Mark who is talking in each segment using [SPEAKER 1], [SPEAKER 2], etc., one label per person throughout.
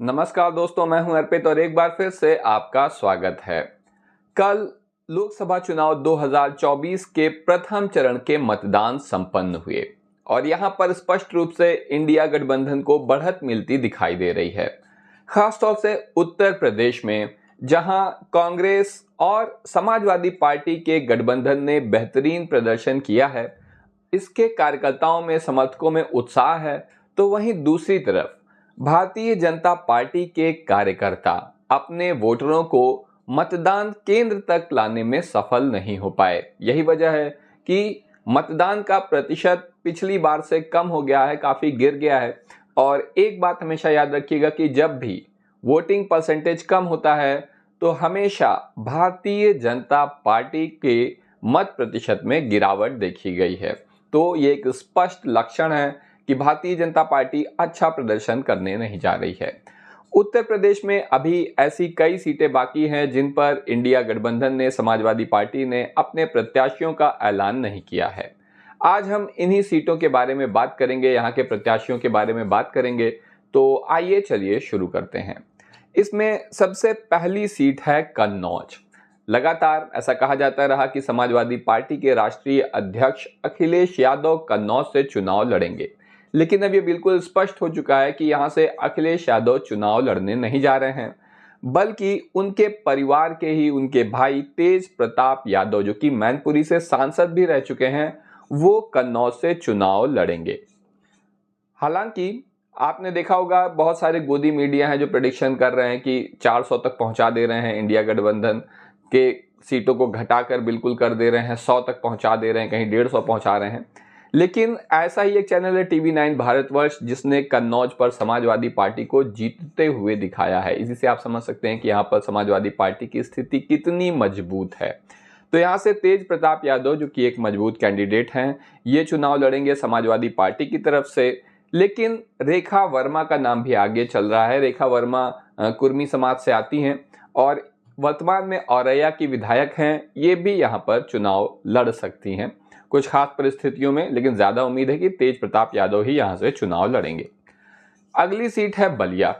[SPEAKER 1] नमस्कार दोस्तों, मैं हूं अर्पित और एक बार फिर से आपका स्वागत है। कल लोकसभा चुनाव 2024 के प्रथम चरण के मतदान संपन्न हुए और यहां पर स्पष्ट रूप से इंडिया गठबंधन को बढ़त मिलती दिखाई दे रही है। खासतौर से उत्तर प्रदेश में, जहां कांग्रेस और समाजवादी पार्टी के गठबंधन ने बेहतरीन प्रदर्शन किया है, इसके कार्यकर्ताओं में, समर्थकों में उत्साह है, तो वहीं दूसरी तरफ भारतीय जनता पार्टी के कार्यकर्ता अपने वोटरों को मतदान केंद्र तक लाने में सफल नहीं हो पाए। यही वजह है कि मतदान का प्रतिशत पिछली बार से कम हो गया है, काफी गिर गया है। और एक बात हमेशा याद रखिएगा कि जब भी वोटिंग परसेंटेज कम होता है तो हमेशा भारतीय जनता पार्टी के मत प्रतिशत में गिरावट देखी गई है। तो ये एक स्पष्ट लक्षण है कि भारतीय जनता पार्टी अच्छा प्रदर्शन करने नहीं जा रही है। उत्तर प्रदेश में अभी ऐसी कई सीटें बाकी हैं जिन पर इंडिया गठबंधन ने, समाजवादी पार्टी ने अपने प्रत्याशियों का ऐलान नहीं किया है। आज हम इन्हीं सीटों के बारे में बात करेंगे, यहाँ के प्रत्याशियों के बारे में बात करेंगे। तो आइए चलिए शुरू करते हैं। इसमें सबसे पहली सीट है कन्नौज। लगातार ऐसा कहा जाता रहा कि समाजवादी पार्टी के राष्ट्रीय अध्यक्ष अखिलेश यादव कन्नौज से चुनाव लड़ेंगे, लेकिन अब ये बिल्कुल स्पष्ट हो चुका है कि यहां से अखिलेश यादव चुनाव लड़ने नहीं जा रहे हैं, बल्कि उनके परिवार के ही उनके भाई तेज प्रताप यादव, जो कि मैनपुरी से सांसद भी रह चुके हैं, वो कन्नौज से चुनाव लड़ेंगे। हालांकि आपने देखा होगा, बहुत सारे गोदी मीडिया हैं जो प्रेडिक्शन कर रहे हैं कि 400 तक पहुंचा दे रहे हैं, इंडिया गठबंधन के सीटों को घटाकर बिल्कुल कर दे रहे हैं, 100 तक पहुंचा दे रहे हैं, कहीं 150 पहुंचा रहे हैं। लेकिन ऐसा ही एक चैनल है TV9 भारतवर्ष, जिसने कन्नौज पर समाजवादी पार्टी को जीतते हुए दिखाया है। इसी से आप समझ सकते हैं कि यहाँ पर समाजवादी पार्टी की स्थिति कितनी मजबूत है। तो यहाँ से तेज प्रताप यादव, जो कि एक मजबूत कैंडिडेट हैं, ये चुनाव लड़ेंगे समाजवादी पार्टी की तरफ से। लेकिन रेखा वर्मा का नाम भी आगे चल रहा है। रेखा वर्मा कुर्मी समाज से आती हैं और वर्तमान में औरैया की विधायक हैं। ये भी यहाँ पर चुनाव लड़ सकती हैं कुछ खास परिस्थितियों में, लेकिन ज्यादा उम्मीद है कि तेज प्रताप यादव ही यहां से चुनाव लड़ेंगे। अगली सीट है बलिया।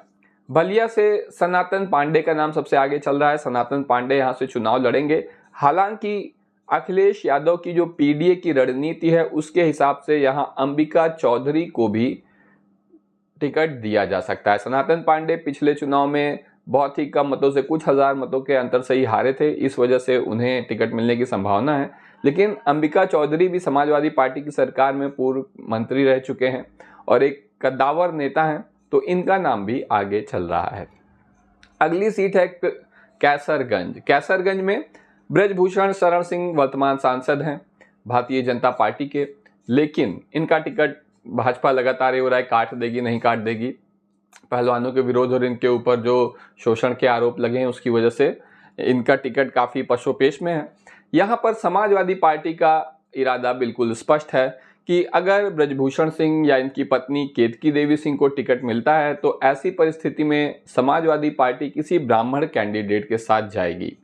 [SPEAKER 1] बलिया से सनातन पांडे का नाम सबसे आगे चल रहा है। सनातन पांडे यहां से चुनाव लड़ेंगे। हालांकि अखिलेश यादव की जो PDA की रणनीति है, उसके हिसाब से यहां अंबिका चौधरी को भी टिकट दिया जा सकता है। सनातन पांडे पिछले चुनाव में बहुत ही कम मतों से, कुछ हजार मतों के अंतर से ही हारे थे, इस वजह से उन्हें टिकट मिलने की संभावना है। लेकिन अंबिका चौधरी भी समाजवादी पार्टी की सरकार में पूर्व मंत्री रह चुके हैं और एक कद्दावर नेता हैं, तो इनका नाम भी आगे चल रहा है। अगली सीट है कैसरगंज। कैसरगंज में ब्रजभूषण शरण सिंह वर्तमान सांसद हैं भारतीय जनता पार्टी के, लेकिन इनका टिकट भाजपा लगातार ये हो रहा है, काट देगी नहीं काट देगी। पहलवानों के विरोध और इनके ऊपर जो शोषण के आरोप लगे हैं, उसकी वजह से इनका टिकट काफी पशोपेश में है। यहाँ पर समाजवादी पार्टी का इरादा बिल्कुल स्पष्ट है कि अगर ब्रजभूषण सिंह या इनकी पत्नी केतकी देवी सिंह को टिकट मिलता है, तो ऐसी परिस्थिति में समाजवादी पार्टी किसी ब्राह्मण कैंडिडेट के साथ जाएगी।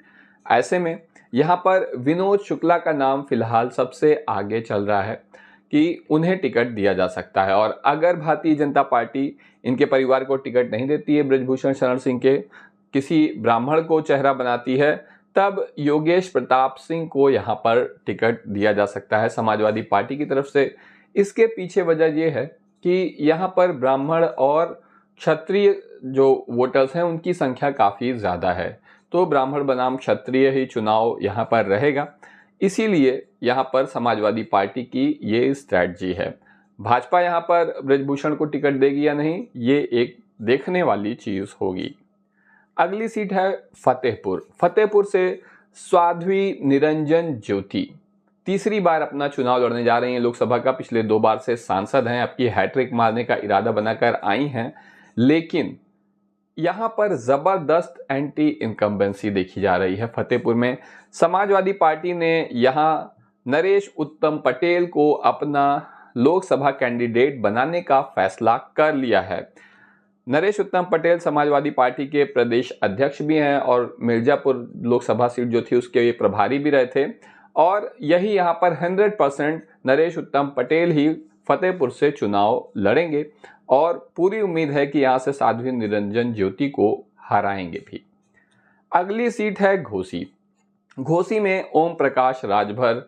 [SPEAKER 1] ऐसे में यहाँ पर विनोद शुक्ला का नाम फिलहाल सबसे आगे चल रहा है कि उन्हें टिकट दिया जा सकता है। और अगर भारतीय जनता पार्टी इनके परिवार को टिकट नहीं देती है, ब्रजभूषण शरण सिंह के, किसी ब्राह्मण को चेहरा बनाती है, तब योगेश प्रताप सिंह को यहाँ पर टिकट दिया जा सकता है समाजवादी पार्टी की तरफ से। इसके पीछे वजह यह है कि यहाँ पर ब्राह्मण और क्षत्रिय जो वोटर्स हैं, उनकी संख्या काफ़ी ज़्यादा है, तो ब्राह्मण बनाम क्षत्रिय ही चुनाव यहाँ पर रहेगा। इसीलिए यहाँ पर समाजवादी पार्टी की ये स्ट्रैटेजी है। भाजपा यहाँ पर ब्रजभूषण को टिकट देगी या नहीं, ये एक देखने वाली चीज़ होगी। अगली सीट है फतेहपुर। फतेहपुर से साध्वी निरंजन ज्योति तीसरी बार अपना चुनाव लड़ने जा रही हैं लोकसभा का। पिछले 2 बार से सांसद हैं, आपकी हैट्रिक मारने का इरादा बनाकर आई हैं, लेकिन यहाँ पर जबरदस्त एंटी इनकम्बेंसी देखी जा रही है। फतेहपुर में समाजवादी पार्टी ने यहाँ नरेश उत्तम पटेल को अपना लोकसभा कैंडिडेट बनाने का फैसला कर लिया है। नरेश उत्तम पटेल समाजवादी पार्टी के प्रदेश अध्यक्ष भी हैं और मिर्जापुर लोकसभा सीट जो थी उसके ये प्रभारी भी रहे थे, और यही यहाँ पर 100% नरेश उत्तम पटेल ही फतेहपुर से चुनाव लड़ेंगे। और पूरी उम्मीद है कि यहां से साध्वी निरंजन ज्योति को हराएंगे भी। अगली सीट है घोसी। घोसी में ओम प्रकाश राजभर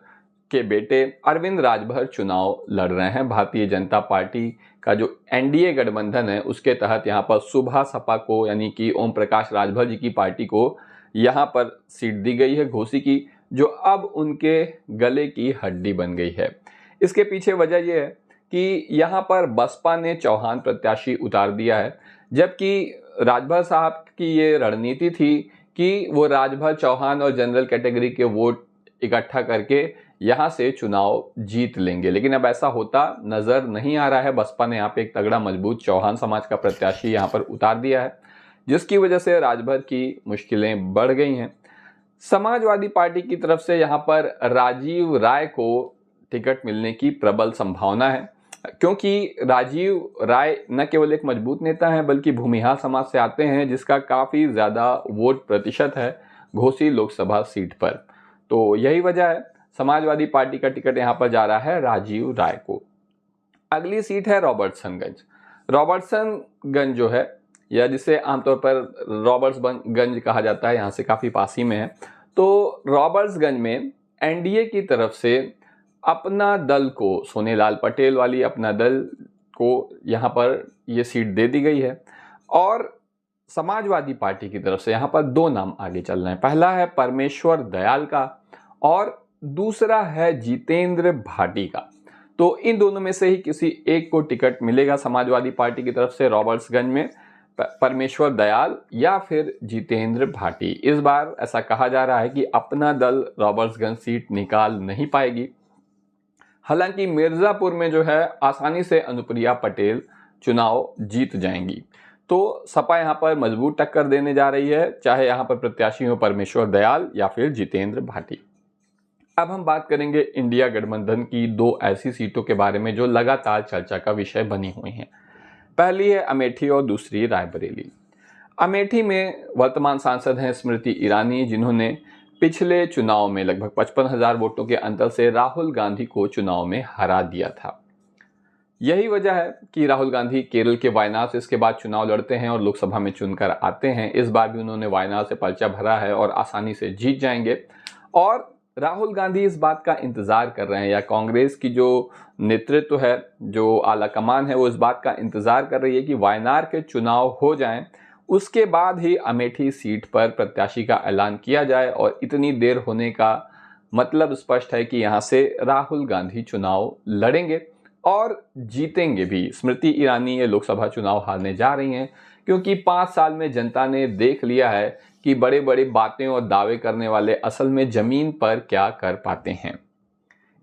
[SPEAKER 1] के बेटे अरविंद राजभर चुनाव लड़ रहे हैं। भारतीय जनता पार्टी का जो एनडीए गठबंधन है उसके तहत यहाँ पर सुभा सपा को, यानी कि ओम प्रकाश राजभर जी की पार्टी को यहाँ पर सीट दी गई है घोसी की, जो अब उनके गले की हड्डी बन गई है। इसके पीछे वजह यह है कि यहाँ पर बसपा ने चौहान प्रत्याशी उतार दिया है, जबकि राजभर साहब की ये रणनीति थी कि वो राजभर, चौहान और जनरल कैटेगरी के वोट इकट्ठा करके यहाँ से चुनाव जीत लेंगे, लेकिन अब ऐसा होता नजर नहीं आ रहा है। बसपा ने यहाँ पे एक तगड़ा मजबूत चौहान समाज का प्रत्याशी यहाँ पर उतार दिया है, जिसकी वजह से राजभर की मुश्किलें बढ़ गई हैं। समाजवादी पार्टी की तरफ से यहाँ पर राजीव राय को टिकट मिलने की प्रबल संभावना है, क्योंकि राजीव राय न केवल एक मजबूत नेता हैं बल्कि भूमिहार समाज से आते हैं, जिसका काफ़ी ज़्यादा वोट प्रतिशत है घोसी लोकसभा सीट पर। तो यही वजह है समाजवादी पार्टी का टिकट यहाँ पर जा रहा है राजीव राय को। अगली सीट है रॉबर्ट्सनगंज। रॉबर्ट्सनगंज जो है, या जिसे आमतौर पर रॉबर्ट्सगंज कहा जाता है, यहाँ से काफ़ी पास ही में है। तो रॉबर्ट्सगंज में एनडीए की तरफ से अपना दल को, सोनेलाल पटेल वाली अपना दल को यहाँ पर ये सीट दे दी गई है। और समाजवादी पार्टी की तरफ से यहाँ पर दो नाम आगे चल रहे हैं। पहला है परमेश्वर दयाल का और दूसरा है जितेंद्र भाटी का। तो इन दोनों में से ही किसी एक को टिकट मिलेगा समाजवादी पार्टी की तरफ से रॉबर्ट्सगंज में, परमेश्वर दयाल या फिर जितेंद्र भाटी। इस बार ऐसा कहा जा रहा है कि अपना दल रॉबर्ट्सगंज सीट निकाल नहीं पाएगी। हालांकि मिर्जापुर में जो है आसानी से अनुप्रिया पटेल चुनाव जीत जाएंगी। तो सपा यहाँ पर मजबूत टक्कर देने जा रही है, चाहे यहाँ पर प्रत्याशी हो परमेश्वर दयाल या फिर जितेंद्र भाटी। अब हम बात करेंगे इंडिया गठबंधन की दो ऐसी सीटों के बारे में जो लगातार चर्चा का विषय बनी हुई हैं। पहली है अमेठी और दूसरी रायबरेली। अमेठी में वर्तमान सांसद हैं स्मृति ईरानी, जिन्होंने पिछले चुनाव में लगभग 55,000 वोटों के अंतर से राहुल गांधी को चुनाव में हरा दिया था। यही वजह है कि राहुल गांधी केरल के वायनाड से इसके बाद चुनाव लड़ते हैं और लोकसभा में चुनकर आते हैं। इस बार भी उन्होंने वायनाड से पर्चा भरा है और आसानी से जीत जाएंगे। और राहुल गांधी इस बात का इंतजार कर रहे हैं, या कांग्रेस की जो नेतृत्व है, जो आला कमान है, वो इस बात का इंतजार कर रही है कि वायनाड के चुनाव हो जाएं, उसके बाद ही अमेठी सीट पर प्रत्याशी का ऐलान किया जाए। और इतनी देर होने का मतलब स्पष्ट है कि यहाँ से राहुल गांधी चुनाव लड़ेंगे और जीतेंगे भी। स्मृति ईरानी ये लोकसभा चुनाव हारने जा रही हैं, क्योंकि 5 साल में जनता ने देख लिया है कि बड़े बड़े बातें और दावे करने वाले असल में जमीन पर क्या कर पाते हैं।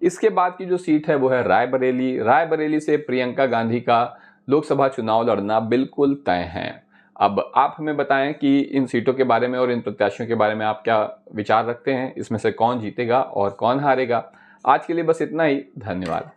[SPEAKER 1] इसके बाद की जो सीट है वो है रायबरेली। रायबरेली से प्रियंका गांधी का लोकसभा चुनाव लड़ना बिल्कुल तय है। अब आप हमें बताएं कि इन सीटों के बारे में और इन प्रत्याशियों के बारे में आप क्या विचार रखते हैं, इसमें से कौन जीतेगा और कौन हारेगा। आज के लिए बस इतना ही, धन्यवाद।